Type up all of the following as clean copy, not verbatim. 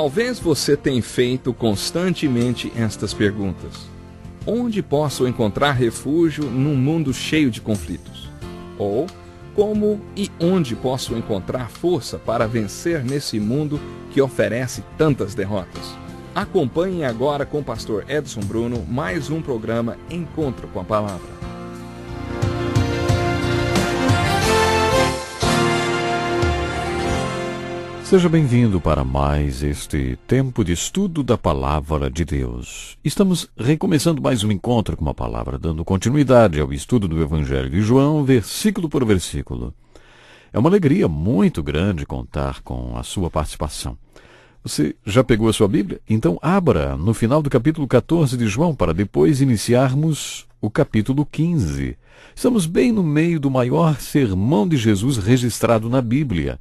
Talvez você tenha feito constantemente estas perguntas. Onde posso encontrar refúgio num mundo cheio de conflitos? Ou como e onde posso encontrar força para vencer nesse mundo que oferece tantas derrotas? Acompanhe agora com o pastor Edson Bruno mais um programa Encontro com a Palavra. Seja bem-vindo para mais este tempo de estudo da Palavra de Deus. Estamos recomeçando mais um encontro com a Palavra, dando continuidade ao estudo do Evangelho de João, versículo por versículo. É uma alegria muito grande contar com a sua participação. Você já pegou a sua Bíblia? Então abra no final do capítulo 14 de João, para depois iniciarmos o capítulo 15. Estamos bem no meio do maior sermão de Jesus registrado na Bíblia.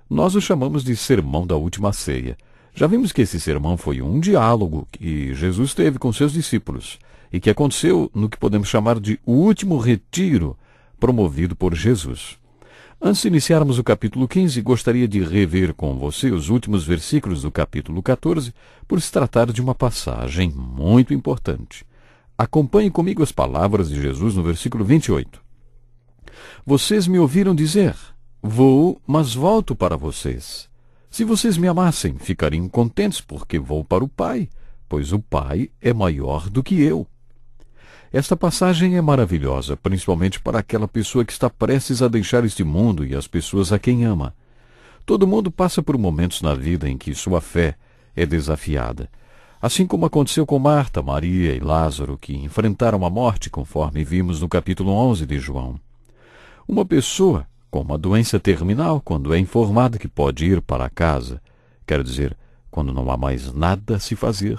Nós o chamamos de Sermão da Última Ceia. Já vimos que esse sermão foi um diálogo que Jesus teve com seus discípulos e que aconteceu no que podemos chamar de o último retiro promovido por Jesus. Antes de iniciarmos o capítulo 15, gostaria de rever com você os últimos versículos do capítulo 14, por se tratar de uma passagem muito importante. Acompanhe comigo as palavras de Jesus no versículo 28. Vocês me ouviram dizer: vou, mas volto para vocês. Se vocês me amassem, ficariam contentes, porque vou para o Pai, pois o Pai é maior do que eu. Esta passagem é maravilhosa, principalmente para aquela pessoa que está prestes a deixar este mundo e as pessoas a quem ama. Todo mundo passa por momentos na vida em que sua fé é desafiada. Assim como aconteceu com Marta, Maria e Lázaro, que enfrentaram a morte, conforme vimos no capítulo 11 de João. Uma pessoa com uma doença terminal, quando é informada que pode ir para casa, quer dizer, quando não há mais nada a se fazer,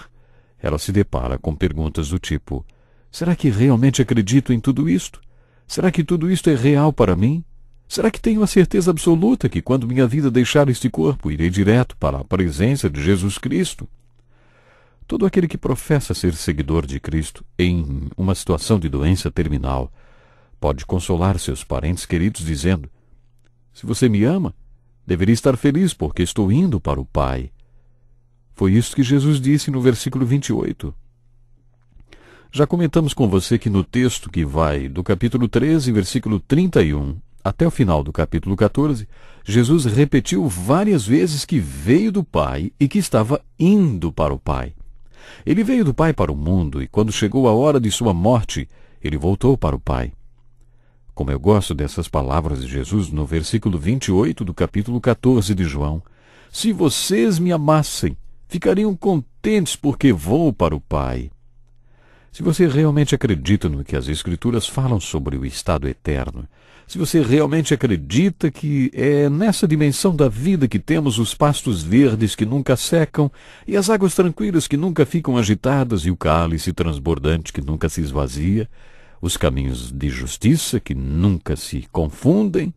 ela se depara com perguntas do tipo: será que realmente acredito em tudo isto? Será que tudo isto é real para mim? Será que tenho a certeza absoluta que quando minha vida deixar este corpo, irei direto para a presença de Jesus Cristo? Todo aquele que professa ser seguidor de Cristo em uma situação de doença terminal pode consolar seus parentes queridos dizendo: se você me ama, deveria estar feliz porque estou indo para o Pai. Foi isso que Jesus disse no versículo 28. Já comentamos com você que no texto que vai do capítulo 13, versículo 31, até o final do capítulo 14, Jesus repetiu várias vezes que veio do Pai e que estava indo para o Pai. Ele veio do Pai para o mundo e quando chegou a hora de sua morte, ele voltou para o Pai. Como eu gosto dessas palavras de Jesus no versículo 28 do capítulo 14 de João: se vocês me amassem, ficariam contentes porque vou para o Pai. Se você realmente acredita no que as Escrituras falam sobre o estado eterno, se você realmente acredita que é nessa dimensão da vida que temos os pastos verdes que nunca secam e as águas tranquilas que nunca ficam agitadas e o cálice transbordante que nunca se esvazia, os caminhos de justiça que nunca se confundem,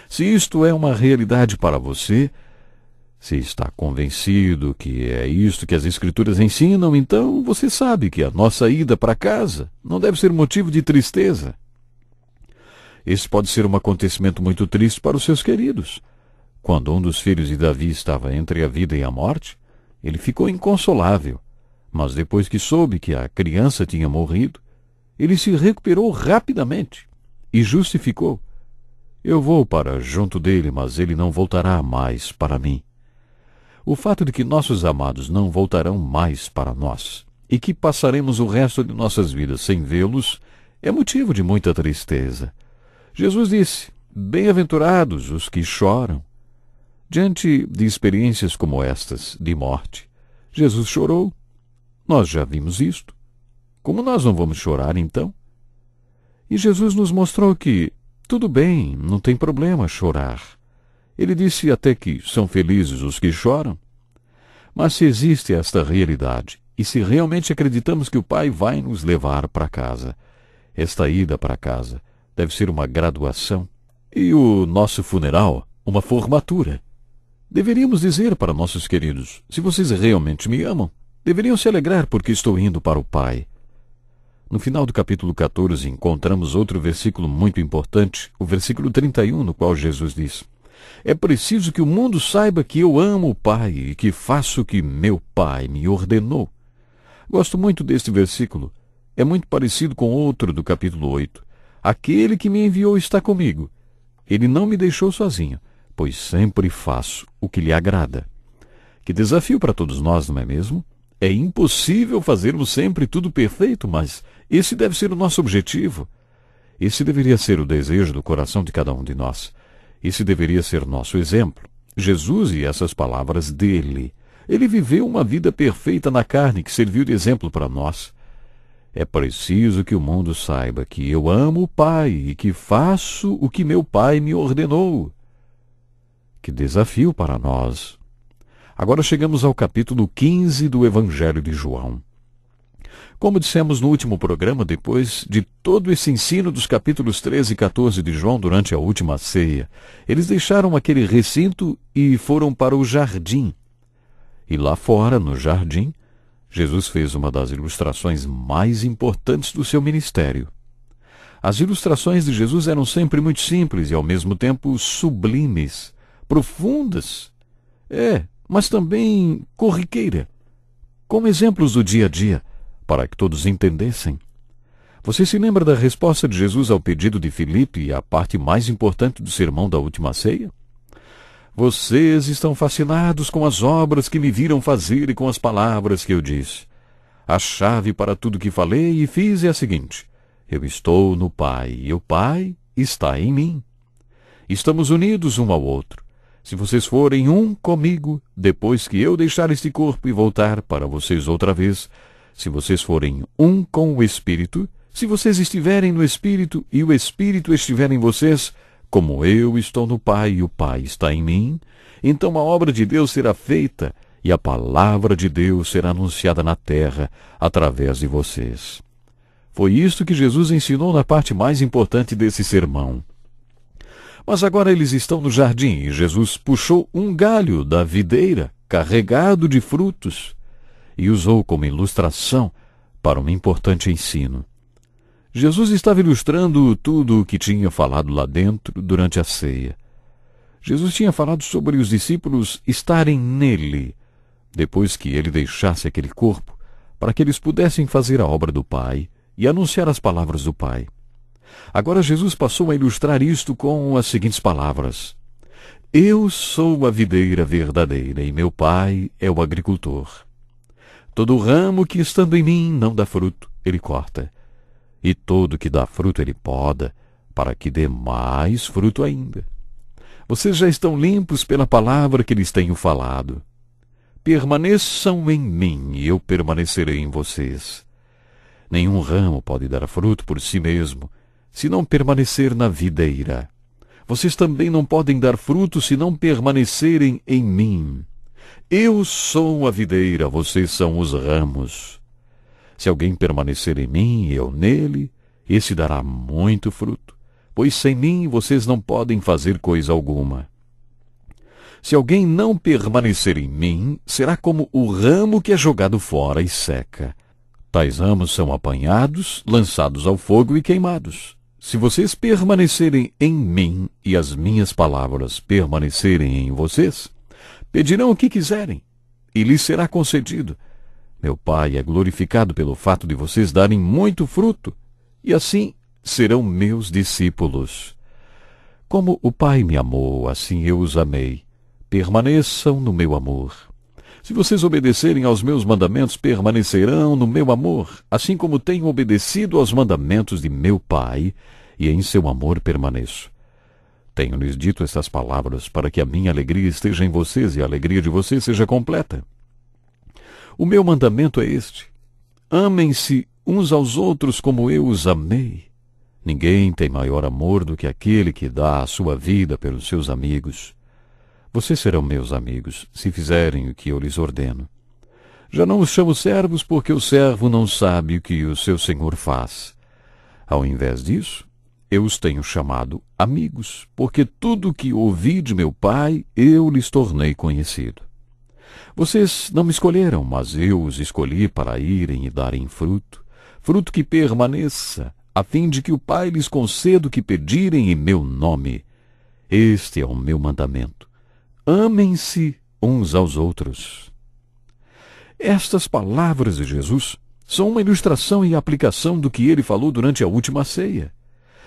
se isto é uma realidade para você, se está convencido que é isto que as Escrituras ensinam, então você sabe que a nossa ida para casa não deve ser motivo de tristeza. Esse pode ser um acontecimento muito triste para os seus queridos. Quando um dos filhos de Davi estava entre a vida e a morte, ele ficou inconsolável, mas depois que soube que a criança tinha morrido, ele se recuperou rapidamente e justificou: eu vou para junto dele, mas ele não voltará mais para mim. O fato de que nossos amados não voltarão mais para nós e que passaremos o resto de nossas vidas sem vê-los é motivo de muita tristeza. Jesus disse: bem-aventurados os que choram. Diante de experiências como estas, de morte, Jesus chorou. Nós já vimos isto. Como nós não vamos chorar, então? E Jesus nos mostrou que tudo bem, não tem problema chorar. Ele disse até que são felizes os que choram. Mas se existe esta realidade, e se realmente acreditamos que o Pai vai nos levar para casa, esta ida para casa deve ser uma graduação e o nosso funeral uma formatura. Deveríamos dizer para nossos queridos: se vocês realmente me amam, deveriam se alegrar porque estou indo para o Pai. No final do capítulo 14 encontramos outro versículo muito importante, o versículo 31, no qual Jesus diz: É preciso que o mundo saiba que eu amo o Pai e que faço o que meu Pai me ordenou. Gosto muito deste versículo. É muito parecido com outro do capítulo 8. Aquele que me enviou está comigo. Ele não me deixou sozinho, pois sempre faço o que lhe agrada. Que desafio para todos nós, não é mesmo? É impossível fazermos sempre tudo perfeito, mas esse deve ser o nosso objetivo. Esse deveria ser o desejo do coração de cada um de nós. Esse deveria ser nosso exemplo. Jesus e essas palavras dele. Ele viveu uma vida perfeita na carne que serviu de exemplo para nós. É preciso que o mundo saiba que eu amo o Pai e que faço o que meu Pai me ordenou. Que desafio para nós! Agora chegamos ao capítulo 15 do Evangelho de João. Como dissemos no último programa, depois de todo esse ensino dos capítulos 13 e 14 de João durante a última ceia, eles deixaram aquele recinto e foram para o jardim. E lá fora, no jardim, Jesus fez uma das ilustrações mais importantes do seu ministério. As ilustrações de Jesus eram sempre muito simples e, ao mesmo tempo, sublimes, profundas. Mas também corriqueira, como exemplos do dia a dia, para que todos entendessem. Você se lembra da resposta de Jesus ao pedido de Filipe e à parte mais importante do sermão da última ceia? Vocês estão fascinados com as obras que me viram fazer e com as palavras que eu disse. A chave para tudo que falei e fiz é a seguinte: eu estou no Pai e o Pai está em mim. Estamos unidos um ao outro. Se vocês forem um comigo, depois que eu deixar este corpo e voltar para vocês outra vez, se vocês forem um com o Espírito, se vocês estiverem no Espírito e o Espírito estiver em vocês, como eu estou no Pai e o Pai está em mim, então a obra de Deus será feita e a palavra de Deus será anunciada na terra através de vocês. Foi isto que Jesus ensinou na parte mais importante desse sermão. Mas agora eles estão no jardim e Jesus puxou um galho da videira carregado de frutos e usou como ilustração para um importante ensino. Jesus estava ilustrando tudo o que tinha falado lá dentro durante a ceia. Jesus tinha falado sobre os discípulos estarem nele, depois que ele deixasse aquele corpo, para que eles pudessem fazer a obra do Pai e anunciar as palavras do Pai. Agora Jesus passou a ilustrar isto com as seguintes palavras: eu sou a videira verdadeira e meu Pai é o agricultor. Todo ramo que estando em mim não dá fruto, ele corta. E todo que dá fruto ele poda, para que dê mais fruto ainda. Vocês já estão limpos pela palavra que lhes tenho falado. Permaneçam em mim e eu permanecerei em vocês. Nenhum ramo pode dar fruto por si mesmo, se não permanecer na videira. Vocês também não podem dar fruto se não permanecerem em mim. Eu sou a videira, vocês são os ramos. Se alguém permanecer em mim e eu nele, esse dará muito fruto, pois sem mim vocês não podem fazer coisa alguma. Se alguém não permanecer em mim, será como o ramo que é jogado fora e seca. Tais ramos são apanhados, lançados ao fogo e queimados. Se vocês permanecerem em mim e as minhas palavras permanecerem em vocês, pedirão o que quiserem, e lhes será concedido. Meu Pai é glorificado pelo fato de vocês darem muito fruto, e assim serão meus discípulos. Como o Pai me amou, assim eu os amei. Permaneçam no meu amor. Se vocês obedecerem aos meus mandamentos, permanecerão no meu amor, assim como tenho obedecido aos mandamentos de meu Pai, e em seu amor permaneço. Tenho-lhes dito estas palavras para que a minha alegria esteja em vocês e a alegria de vocês seja completa. O meu mandamento é este: amem-se uns aos outros como eu os amei. Ninguém tem maior amor do que aquele que dá a sua vida pelos seus amigos. Vocês serão meus amigos, se fizerem o que eu lhes ordeno. Já não os chamo servos, porque o servo não sabe o que o seu senhor faz. Ao invés disso, eu os tenho chamado amigos, porque tudo o que ouvi de meu Pai, eu lhes tornei conhecido. Vocês não me escolheram, mas eu os escolhi para irem e darem fruto, fruto que permaneça, a fim de que o Pai lhes conceda o que pedirem em meu nome. Este é o meu mandamento: amem-se uns aos outros. Estas palavras de Jesus são uma ilustração e aplicação do que ele falou durante a última ceia.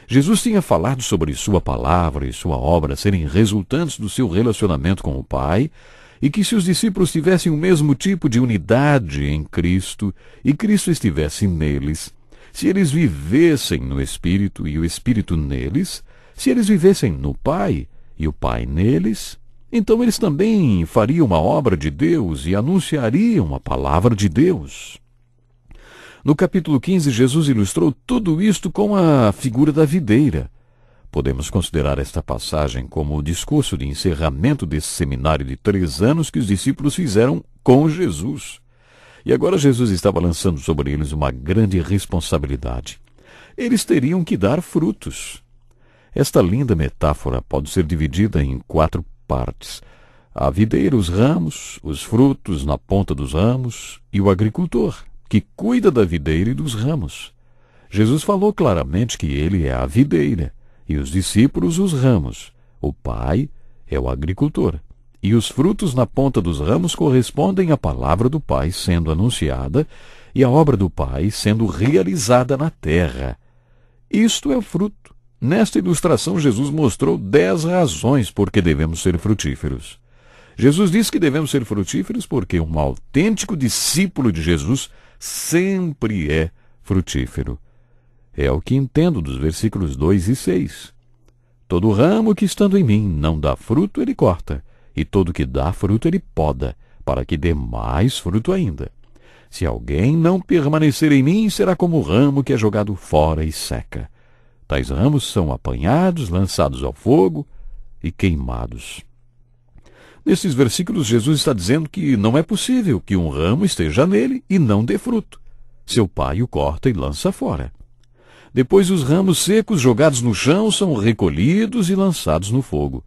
Jesus tinha falado sobre sua palavra e sua obra serem resultantes do seu relacionamento com o Pai, e que se os discípulos tivessem o mesmo tipo de unidade em Cristo e Cristo estivesse neles, se eles vivessem no Espírito e o Espírito neles, se eles vivessem no Pai e o Pai neles, então eles também fariam a obra de Deus e anunciariam a palavra de Deus. No capítulo 15, Jesus ilustrou tudo isto com a figura da videira. Podemos considerar esta passagem como o discurso de encerramento desse seminário de 3 anos que os discípulos fizeram com Jesus. E agora Jesus estava lançando sobre eles uma grande responsabilidade. Eles teriam que dar frutos. Esta linda metáfora pode ser dividida em 4 partes: a videira, os ramos, os frutos na ponta dos ramos e o agricultor, que cuida da videira e dos ramos. Jesus falou claramente que ele é a videira e os discípulos os ramos. O Pai é o agricultor. E os frutos na ponta dos ramos correspondem à palavra do Pai sendo anunciada e à obra do Pai sendo realizada na terra. Isto é o fruto. Nesta ilustração, Jesus mostrou 10 razões por que devemos ser frutíferos. Jesus disse que devemos ser frutíferos porque um autêntico discípulo de Jesus sempre é frutífero. É o que entendo dos versículos 2 e 6. Todo ramo que estando em mim não dá fruto, ele corta, e todo que dá fruto, ele poda, para que dê mais fruto ainda. Se alguém não permanecer em mim, será como o ramo que é jogado fora e seca. Tais ramos são apanhados, lançados ao fogo e queimados. Nesses versículos, Jesus está dizendo que não é possível que um ramo esteja nele e não dê fruto. Seu pai o corta e lança fora. Depois, os ramos secos jogados no chão são recolhidos e lançados no fogo.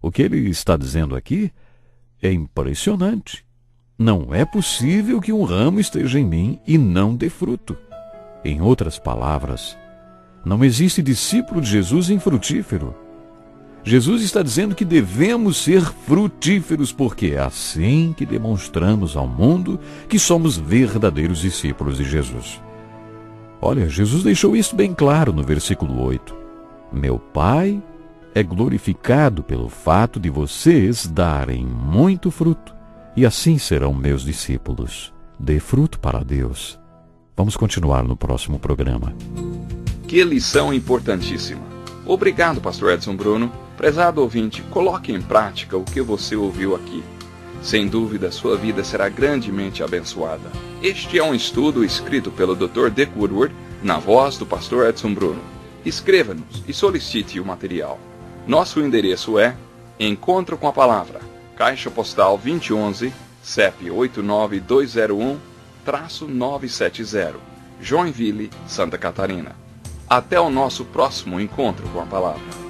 O que ele está dizendo aqui é impressionante. Não é possível que um ramo esteja em mim e não dê fruto. Em outras palavras, não existe discípulo de Jesus infrutífero. Jesus está dizendo que devemos ser frutíferos porque é assim que demonstramos ao mundo que somos verdadeiros discípulos de Jesus. Olha, Jesus deixou isso bem claro no versículo 8. Meu Pai é glorificado pelo fato de vocês darem muito fruto, e assim serão meus discípulos. Dê fruto para Deus. Vamos continuar no próximo programa. Que lição importantíssima. Obrigado, pastor Edson Bruno. Prezado ouvinte, coloque em prática o que você ouviu aqui. Sem dúvida, sua vida será grandemente abençoada. Este é um estudo escrito pelo Dr. Dick Woodward, na voz do pastor Edson Bruno. Escreva-nos e solicite o material. Nosso endereço é Encontro com a Palavra, Caixa Postal 2011, CEP 89201-970, Joinville, Santa Catarina. Até o nosso próximo Encontro com a Palavra.